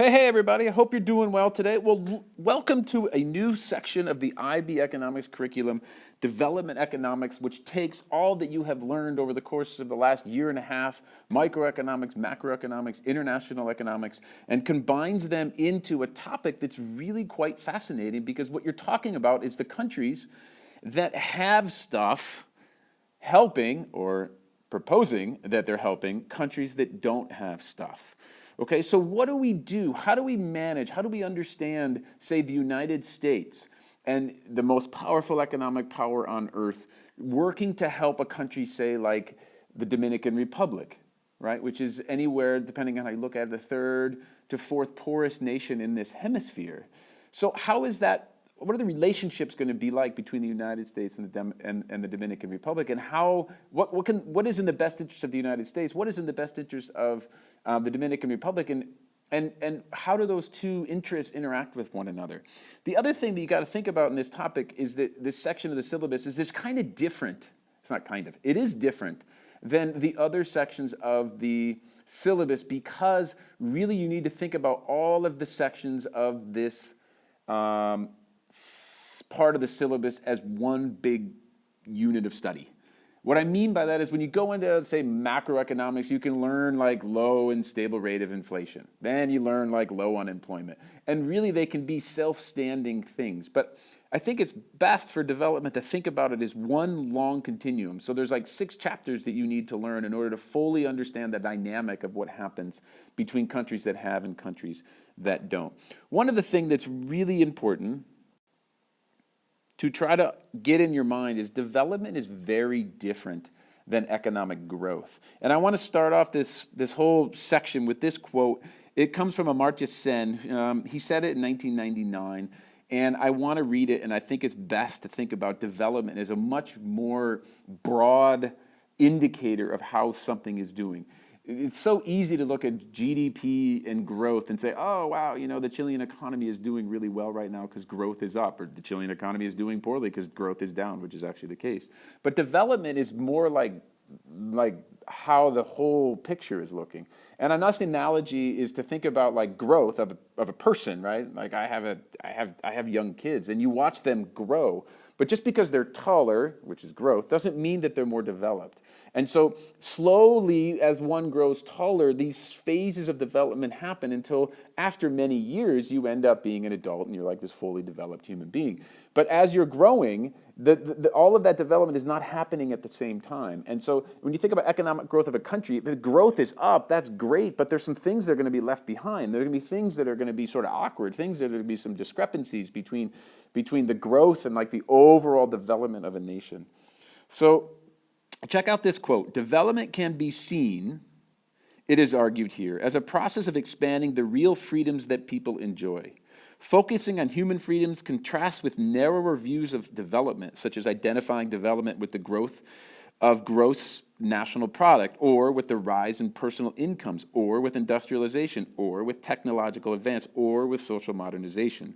Hey, everybody. I hope you're doing well today. Well, welcome to a new section of the IB Economics curriculum, Development Economics, which takes all that you have learned over the course of the last year and a half, microeconomics, macroeconomics, international economics, and combines them into a topic that's really quite fascinating because what you're talking about is the countries that have stuff helping or proposing that they're helping countries that don't have stuff. Okay, so what do we do? How do we manage? How do we understand, say, the United States and the most powerful economic power on earth working to help a country, say, like the Dominican Republic, right? Which is anywhere, depending on how you look at it, the third to fourth poorest nation in this hemisphere. So how is that? What are the relationships going to be like between the United States and the Dominican Republic, and what is in the best interest of the United States? What is in the best interest of the Dominican Republic, and how do those two interests interact with one another? The other thing that you got to think about in this topic is that this section of the syllabus is kind of different. It's not kind of. It is different than the other sections of the syllabus because really you need to think about all of the sections of this part of the syllabus as one big unit of study. What I mean by that is when you go into, say, macroeconomics, you can learn like low and stable rate of inflation. Then you learn like low unemployment. And really they can be self-standing things. But I think it's best for development to think about it as one long continuum. So there's like 6 chapters that you need to learn in order to fully understand the dynamic of what happens between countries that have and countries that don't. One of the things that's really important to try to get in your mind is development is very different than economic growth. And I want to start off this whole section with this quote. It comes from Amartya Sen. He said it in 1999, and I want to read it, and I think it's best to think about development as a much more broad indicator of how something is doing. It's so easy to look at GDP and growth and say, oh, wow, the Chilean economy is doing really well right now because growth is up, or the Chilean economy is doing poorly because growth is down, which is actually the case. But development is more like how the whole picture is looking. And a nice analogy is to think about like growth of a person, right? Like I have young kids, and you watch them grow. But just because they're taller, which is growth, doesn't mean that they're more developed. And so slowly, as one grows taller, these phases of development happen until after many years, you end up being an adult and you're like this fully developed human being. But as you're growing, all of that development is not happening at the same time. And so when you think about economic growth of a country, the growth is up, that's great, but there's some things that are going to be left behind. There are going to be things that are going to be sort of awkward, things that are going to be some discrepancies between the growth and like the overall development of a nation. So check out this quote. Development can be seen, it is argued here, as a process of expanding the real freedoms that people enjoy. Focusing on human freedoms contrasts with narrower views of development, such as identifying development with the growth of gross national product, or with the rise in personal incomes, or with industrialization, or with technological advance, or with social modernization.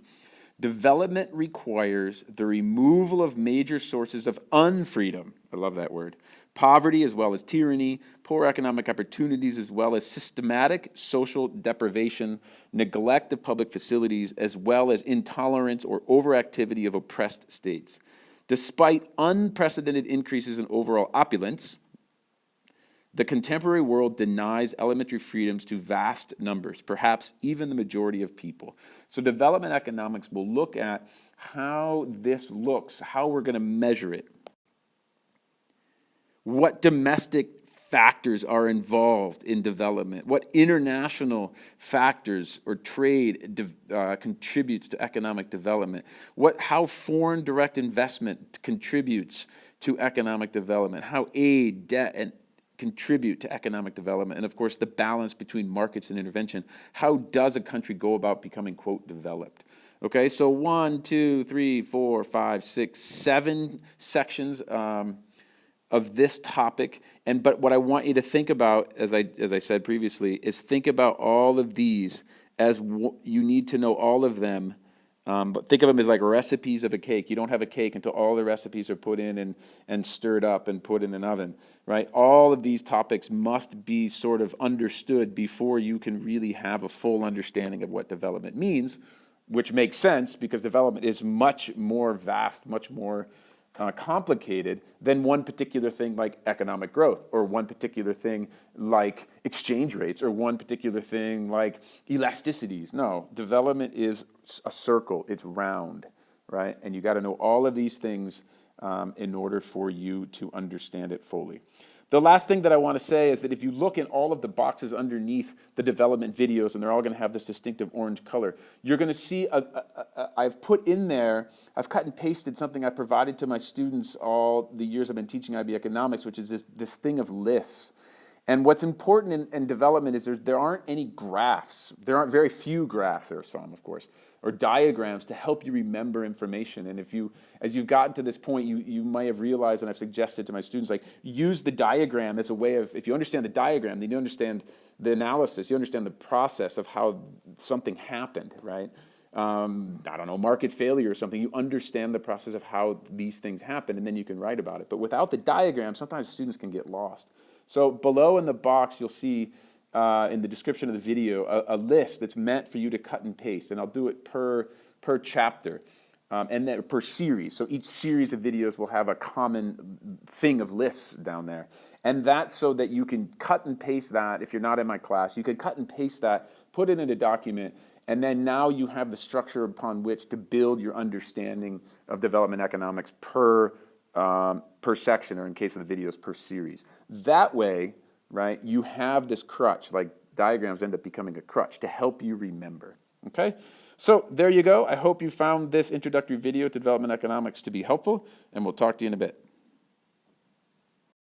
Development requires the removal of major sources of unfreedom. I love that word. Poverty as well as tyranny, poor economic opportunities as well as systematic social deprivation, neglect of public facilities, as well as intolerance or overactivity of oppressed states. Despite unprecedented increases in overall opulence, the contemporary world denies elementary freedoms to vast numbers, perhaps even the majority of people. So development economics will look at how this looks, how we're going to measure it, what domestic factors are involved in development, what international factors or trade contributes to economic development, how foreign direct investment contributes to economic development, how aid, debt, and contribute to economic development, and of course the balance between markets and intervention. How does a country go about becoming, quote, developed? Okay, so 1, 2, 3, 4, 5, 6, 7 sections of this topic. But what I want you to think about, as I said previously, is think about all of these as you need to know all of them But think of them as like recipes of a cake. You don't have a cake until all the recipes are put in and stirred up and put in an oven, right? All of these topics must be sort of understood before you can really have a full understanding of what development means, which makes sense because development is much more vast, much more complicated than one particular thing like economic growth, or one particular thing like exchange rates, or one particular thing like elasticities. No, development is a circle, it's round, right? And you got to know all of these things in order for you to understand it fully. The last thing that I want to say is that if you look in all of the boxes underneath the development videos, and they're all going to have this distinctive orange color, you're going to see I've put in there, I've cut and pasted something I provided to my students all the years I've been teaching IB economics, which is this thing of lists. And what's important in development is there aren't any graphs. There aren't very few graphs, there are some, of course, or diagrams to help you remember information. And as you've gotten to this point, you might have realized, and I've suggested to my students, like, use the diagram as a way of, if you understand the diagram, then you understand the analysis, you understand the process of how something happened, right? I don't know, market failure or something. You understand the process of how these things happen, and then you can write about it. But without the diagram, sometimes students can get lost. So below in the box, you'll see in the description of the video a list that's meant for you to cut and paste, and I'll do it per chapter and then per series. So each series of videos will have a common thing of lists down there, and that's so that you can cut and paste that. If you're not in my class, you could cut and paste that, put it in a document, and then now you have the structure upon which to build your understanding of development economics per section, or in case of the videos, per series. That way, right, you have this crutch, like diagrams end up becoming a crutch to help you remember, okay? So there you go. I hope you found this introductory video to development economics to be helpful, and we'll talk to you in a bit.